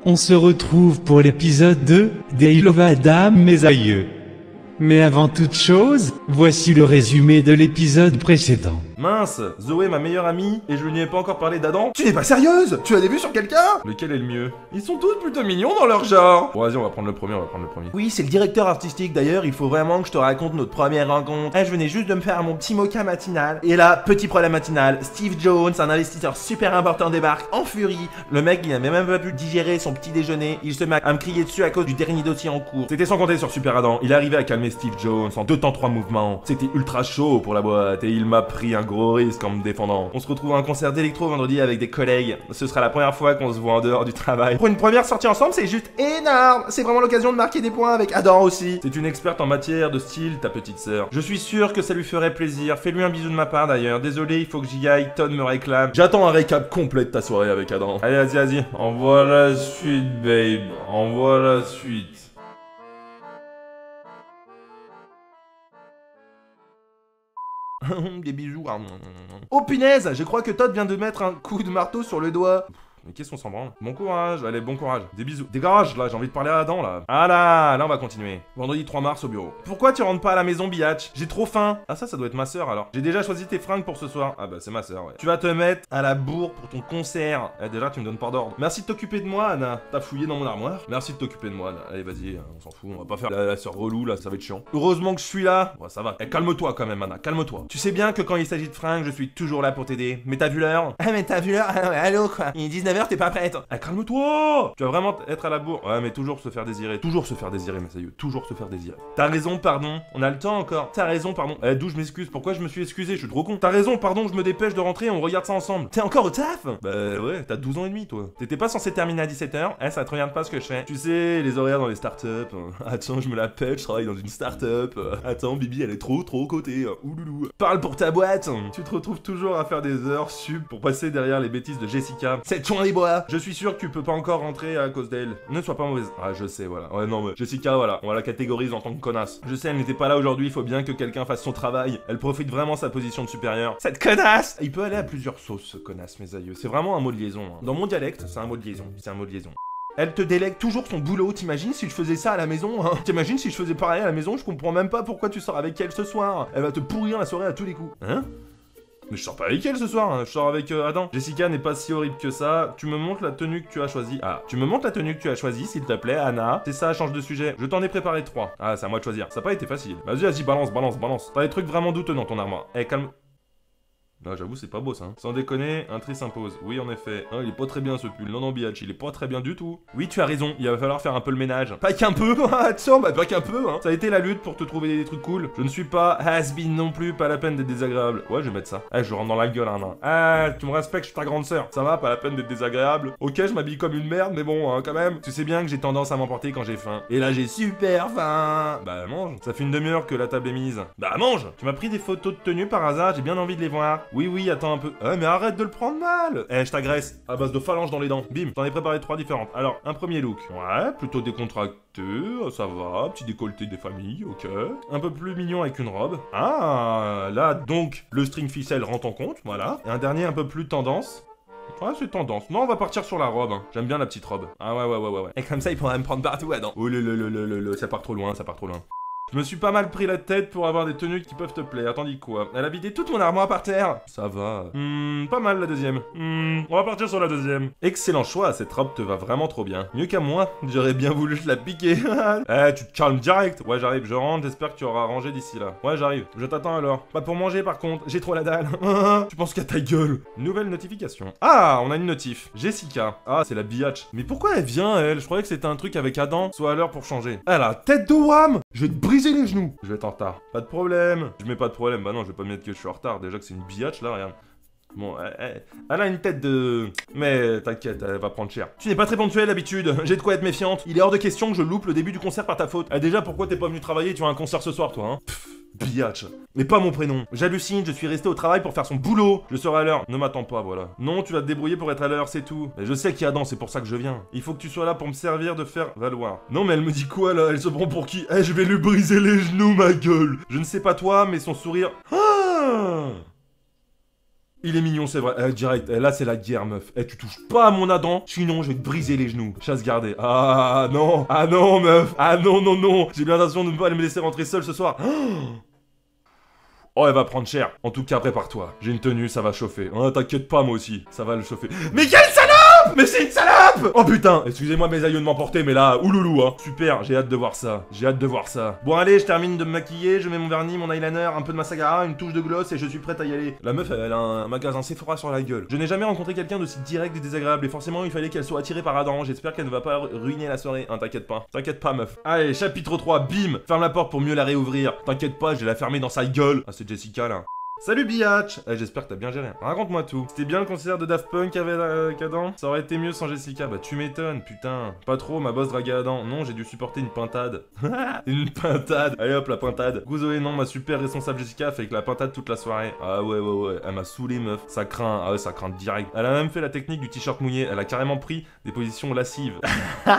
On se retrouve pour l'épisode 2 d'I Love Adam mes aïeux. Mais avant toute chose, voici le résumé de l'épisode précédent. Mince, Zoé ma meilleure amie, et je lui ai pas encore parlé d'Adam. Tu n'es pas sérieuse? Tu as des vues sur quelqu'un? Lequel est le mieux? Ils sont tous plutôt mignons dans leur genre. Bon vas-y, on va prendre le premier. Oui, c'est le directeur artistique d'ailleurs, il faut vraiment que je te raconte notre première rencontre. Je venais juste de me faire mon petit mocha matinal. Et là, petit problème matinal, Steve Jones, un investisseur super important débarque en furie. Le mec, il a même pas pu digérer son petit déjeuner, il se met à me crier dessus à cause du dernier dossier en cours. C'était sans compter sur Super Adam, il arrivait à calmer Steve Jones en 2 temps 3 mouvements. C'était ultra chaud pour la boîte et il m'a pris un gros risque en me défendant. On se retrouve à un concert d'électro vendredi avec des collègues. Ce sera la première fois qu'on se voit en dehors du travail. Pour une première sortie ensemble, c'est juste énorme. C'est vraiment l'occasion de marquer des points avec Adam aussi. C'est une experte en matière de style, ta petite sœur. Je suis sûr que ça lui ferait plaisir. Fais-lui un bisou de ma part d'ailleurs. Désolé, il faut que j'y aille. Todd me réclame. J'attends un récap complet de ta soirée avec Adam. Allez, vas-y. Envoie la suite, babe. Envoie la suite. Des bisous. Oh punaise, je crois que Todd vient de mettre un coup de marteau sur le doigt. Mais qu'est-ce qu'on s'en branle? Bon courage, allez, bon courage. Des bisous. Dégage, là, j'ai envie de parler à Adam, là. Ah là, on va continuer. Vendredi 3 mars au bureau. Pourquoi tu rentres pas à la maison, biatch? J'ai trop faim. Ah ça doit être ma sœur, alors. J'ai déjà choisi tes fringues pour ce soir. Ah bah, c'est ma sœur, ouais. Tu vas te mettre à la bourre pour ton concert. Déjà, tu me donnes pas d'ordre. Merci de t'occuper de moi, Anna. T'as fouillé dans mon armoire. Merci de t'occuper de moi, Anna. Allez, vas-y, on s'en fout. On va pas faire la sœur relou, là, ça va être chiant. Heureusement que je suis là. Ouais, ça va. Calme-toi quand même, Anna, calme-toi. Tu sais bien que quand il s'agit de fringues, je suis toujours là pour t'aider. Mais t'as vu l'heure? Ah, mais t'as vu l'heure? Allô, quoi. Il est 19h, t'es pas prête. Ah, calme-toi! Tu vas vraiment être à la bourre. Ouais, mais toujours se faire désirer. Toujours se faire désirer, mes aïeux. Toujours se faire désirer. T'as raison, pardon. On a le temps encore. T'as raison, pardon. D'où je m'excuse? Pourquoi je me suis excusé? Je suis trop con. T'as raison, pardon, je me dépêche de rentrer, on regarde ça ensemble. T'es encore au taf? Bah ouais, t'as 12 ans et demi, toi. T'étais pas censé terminer à 17h? Ça te regarde pas ce que je fais. Tu sais, les horaires dans les startups. Attends, je me la pète, je travaille dans une startup. Attends, Bibi, elle est trop cotée. Ouloulou. Parle pour ta boîte. Tu te retrouves toujours à faire des heures sub pour passer derrière les bêtises de Jessica. C'est chouin les bois. Je suis sûr que tu peux pas encore rentrer à cause d'elle. Ne sois pas mauvaise. Ah, je sais, voilà. Ouais, non, mais Jessica, voilà. On va la catégoriser en tant que connasse. Je sais, elle n'était pas là aujourd'hui, il faut bien que quelqu'un fasse son travail. Elle profite vraiment de sa position de supérieur. Cette connasse! Il peut aller à plusieurs sauces, ce connasse, mes aïeux. C'est vraiment un mot de liaison. Hein. Dans mon dialecte, c'est un mot de liaison. C'est un mot de liaison. Elle te délègue toujours son boulot, t'imagines si je faisais ça à la maison, hein? T'imagines si je faisais pareil à la maison, je comprends même pas pourquoi tu sors avec elle ce soir. Elle va te pourrir la soirée à tous les coups. Hein? Mais je sors pas avec elle ce soir, hein. Je sors avec Adam. Jessica n'est pas si horrible que ça. Tu me montres la tenue que tu as choisie. Ah, tu me montres la tenue que tu as choisie, s'il te plaît, Anna. C'est ça, change de sujet. Je t'en ai préparé 3. Ah, c'est à moi de choisir. Ça a pas été facile. Vas-y, balance. T'as des trucs vraiment douteux dans ton armoire. Calme. Non, j'avoue, c'est pas beau ça. Hein. Sans déconner, un tri s'impose. Oui, en effet. Non, il est pas très bien ce pull. Non, biatch, il est pas très bien du tout. Oui, tu as raison, il va falloir faire un peu le ménage. Pas qu'un peu, attends, pas qu'un peu, hein. Ça a été la lutte pour te trouver des trucs cool. Je ne suis pas has-been non plus, pas la peine d'être désagréable. Ouais, je vais mettre ça. Je rentre dans la gueule, hein. Tu me respectes, je suis ta grande sœur. Ça va, pas la peine d'être désagréable. Ok, je m'habille comme une merde, mais bon, hein, quand même. Tu sais bien que j'ai tendance à m'emporter quand j'ai faim. Et là, j'ai super faim. Bah, mange. Ça fait une demi-heure que la table est mise. Bah, mange. Tu m'as pris des photos de tenue par hasard, j'ai bien envie de les voir. Oui, attends un peu. Mais arrête de le prendre mal. Je t'agresse. À base de phalanges dans les dents. Bim, t'en ai préparé 3 différentes. Alors, un premier look. Ouais, plutôt décontracté, ça va. Petit décolleté des familles, ok. Un peu plus mignon avec une robe. Ah, là, donc, le string ficelle rentre en compte, voilà. Et un dernier un peu plus tendance. Ouais, c'est tendance. Non, on va partir sur la robe. Hein. J'aime bien la petite robe. Ah ouais. Et comme ça, il pourra me prendre partout, Adam. Oh ça part trop loin. Je me suis pas mal pris la tête pour avoir des tenues qui peuvent te plaire. Tandis quoi? Elle a vidé toute mon armoire par terre. Ça va. Pas mal la deuxième. On va partir sur la deuxième. Excellent choix, cette robe te va vraiment trop bien. Mieux qu'à moi, j'aurais bien voulu te la piquer. Tu te calmes direct. Ouais, j'arrive, je rentre, j'espère que tu auras rangé d'ici là. Ouais, j'arrive, je t'attends alors. Pas pour manger par contre, j'ai trop la dalle. Tu penses qu'à ta gueule. Nouvelle notification. Ah, on a une notif. Jessica. Ah, c'est la biatch. Mais pourquoi elle vient, elle? Je croyais que c'était un truc avec Adam. Soit à l'heure pour changer. Elle a tête de wham. Je vais te briser les genoux. Je vais être en retard. Pas de problème. Je mets pas de problème. Bah non, je vais pas me mettre que je suis en retard. Déjà que c'est une biatch là, regarde. Bon, elle a une tête de... Mais t'inquiète, elle va prendre cher. Tu n'es pas très ponctuel d'habitude, j'ai de quoi être méfiante. Il est hors de question que je loupe le début du concert par ta faute. Déjà, pourquoi t'es pas venu travailler? Tu as un concert ce soir, toi, hein? Biatch. Mais pas mon prénom. J'hallucine, je suis resté au travail pour faire son boulot. Je serai à l'heure. Ne m'attends pas, voilà. Non, tu vas te débrouiller pour être à l'heure, c'est tout. Mais je sais qu'il y a Adam, c'est pour ça que je viens. Il faut que tu sois là pour me servir de faire valoir. Non, mais elle me dit quoi, là? Elle se prend pour qui? Je vais lui briser les genoux, ma gueule. Je ne sais pas toi, mais son sourire... Il est mignon, c'est vrai. Direct, là c'est la guerre, meuf. Tu touches pas à mon Adam, sinon je vais te briser les genoux. Chasse gardée. Ah non, meuf. Ah non, non, non. J'ai bien l'intention de ne pas me laisser rentrer seul ce soir. Oh, elle va prendre cher. En tout cas, prépare-toi. J'ai une tenue, ça va chauffer. Oh, t'inquiète pas, moi aussi. Ça va le chauffer. Mais quelle salope! Mais c'est une salope! Oh putain, excusez-moi mes aïeux de m'emporter, mais là, ouloulou, hein. Super, j'ai hâte de voir ça. J'ai hâte de voir ça. Bon, allez, je termine de me maquiller, je mets mon vernis, mon eyeliner, un peu de mascara, une touche de gloss et je suis prête à y aller. La meuf, elle a un magasin Sephora sur la gueule. Je n'ai jamais rencontré quelqu'un d'aussi direct et désagréable et forcément, il fallait qu'elle soit attirée par Adam. J'espère qu'elle ne va pas ruiner la soirée. Hein, t'inquiète pas. T'inquiète pas, meuf. Allez, chapitre 3, bim! Ferme la porte pour mieux la réouvrir. T'inquiète pas, je vais la fermer dans sa gueule. Ah, c'est Jessica, là. Salut Biatch. J'espère que t'as bien géré. Raconte-moi tout. C'était bien le concert de Daft Punk avec Adam? Ça aurait été mieux sans Jessica. Bah tu m'étonnes, putain. Pas trop, ma boss draguait Adam. Non, j'ai dû supporter une pintade. Une pintade. Allez hop, la pintade. Zoé, non, ma super responsable Jessica a fait avec la pintade toute la soirée. Ah ouais. Elle m'a saoulé, meuf. Ça craint. Ah ouais, ça craint direct. Elle a même fait la technique du t-shirt mouillé. Elle a carrément pris des positions lascives.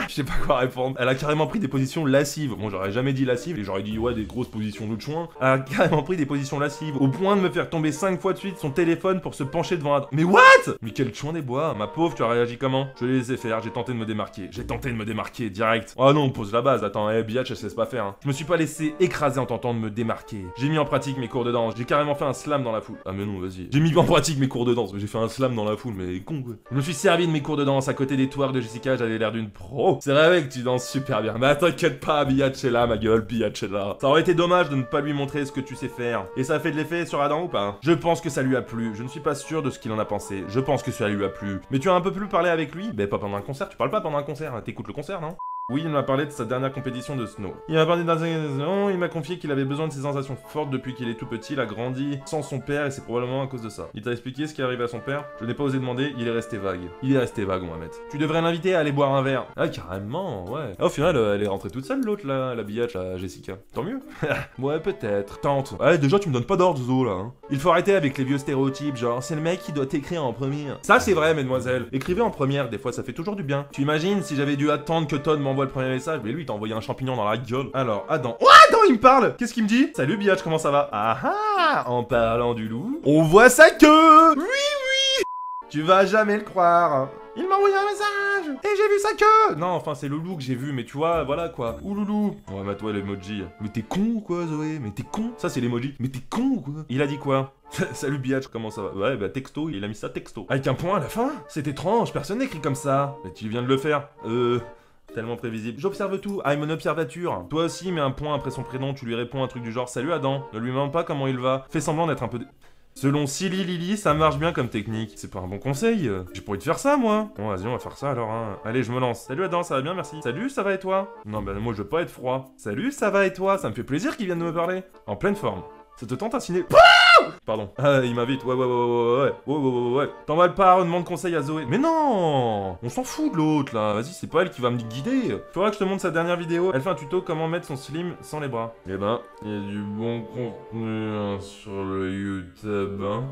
Je sais pas quoi répondre. Elle a carrément pris des positions lascives. Bon, j'aurais jamais dit lascives et j'aurais dit ouais, des grosses positions de chouin. Elle a carrément pris des positions lascives. Au point de me faire tomber 5 fois de suite son téléphone pour se pencher devant Adam. Mais what? Mais quel chouin des bois. Ma pauvre, tu as réagi comment? Je l'ai laissé faire, j'ai tenté de me démarquer. Direct. Oh non, on pose la base. Attends, Biatch, elle se laisse pas faire. Hein. Je me suis pas laissé écraser en tentant de me démarquer. J'ai mis en pratique mes cours de danse. J'ai carrément fait un slam dans la foule. Ah mais non, vas-y. J'ai mis en pratique mes cours de danse. J'ai fait un slam dans la foule, mais con quoi. Je me suis servi de mes cours de danse à côté des toirs de Jessica. J'avais l'air d'une pro. C'est vrai que tu danses super bien. Mais t'inquiète pas, Biatch est là, ma gueule. Biatch est là. Ça aurait été dommage de ne pas lui montrer ce que tu sais faire. Et ça a fait de l'effet sur Adam ou pas? Je pense que ça lui a plu. Je ne suis pas sûr de ce qu'il en a pensé. Je pense que ça lui a plu. Mais tu as un peu plus parlé avec lui? Ben pas pendant un concert. Tu parles pas pendant un concert. T'écoutes le concert, non? Oui, il m'a parlé de sa dernière compétition de snow. Il m'a confié qu'il avait besoin de ses sensations fortes depuis qu'il est tout petit. Il a grandi sans son père et c'est probablement à cause de ça. Il t'a expliqué ce qui est arrivé à son père? Je n'ai pas osé demander, il est resté vague. Il est resté vague, on va mettre. Tu devrais l'inviter à aller boire un verre. Ah, carrément, ouais. Ah, au final, elle est rentrée toute seule, l'autre, là, la Biatch, la Jessica. Tant mieux. Ouais, peut-être. Tente. Ouais, déjà, tu me donnes pas d'ordre, Zo, là. Hein. Il faut arrêter avec les vieux stéréotypes, genre, c'est le mec qui doit t'écrire en première. Ça, c'est vrai, mesdemoiselles. Écrivez en première, des fois, ça fait toujours du bien. Tu imagines si j'avais dû attendre que Todd m'envoie le premier message, mais lui, il t'a envoyé un champignon dans la gueule. Alors, Adam. Oh, Adam, il me parle! Qu'est-ce qu'il me dit? Salut, Biatch, comment ça va? Ah ah! En parlant du loup, on voit sa queue! Oui! Tu vas jamais le croire. Il m'a envoyé un message! Et j'ai vu sa queue! Non, enfin, c'est le loup que j'ai vu, mais tu vois, voilà quoi. Ouh loulou! On va mettre toi l'emoji. Mais t'es con ou quoi, Zoé? Mais t'es con? Ça, c'est l'emoji. Mais t'es con ou quoi? Il a dit quoi? Salut Biatch, comment ça va? Ouais, bah texto, il a mis ça texto. Avec un point à la fin? C'est étrange, personne n'écrit comme ça. Mais tu viens de le faire. Tellement prévisible. J'observe tout. I'm an observature. Toi aussi, mets un point après son prénom, tu lui réponds un truc du genre Salut Adam. Ne lui demande pas comment il va. Fais semblant d'être un peu. Selon Silly Lily, ça marche bien comme technique. C'est pas un bon conseil. J'ai pas envie de faire ça, moi. Bon, vas-y, on va faire ça alors, hein. Allez, je me lance. Salut Adam, ça va bien, merci. Salut, ça va et toi? Non, bah moi je veux pas être froid. Salut, ça va et toi? Ça me fait plaisir qu'il vienne de me parler. En pleine forme. Ça te tente un ciné... Pardon. Ah, il m'invite. Ouais. T'emballes pas, demande conseil à Zoé. Mais non! On s'en fout de l'autre, là. Vas-y, c'est pas elle qui va me guider. Faudra que je te montre sa dernière vidéo. Elle fait un tuto comment mettre son slim sans les bras. Eh ben, il y a du bon contenu hein, sur le YouTube, hein.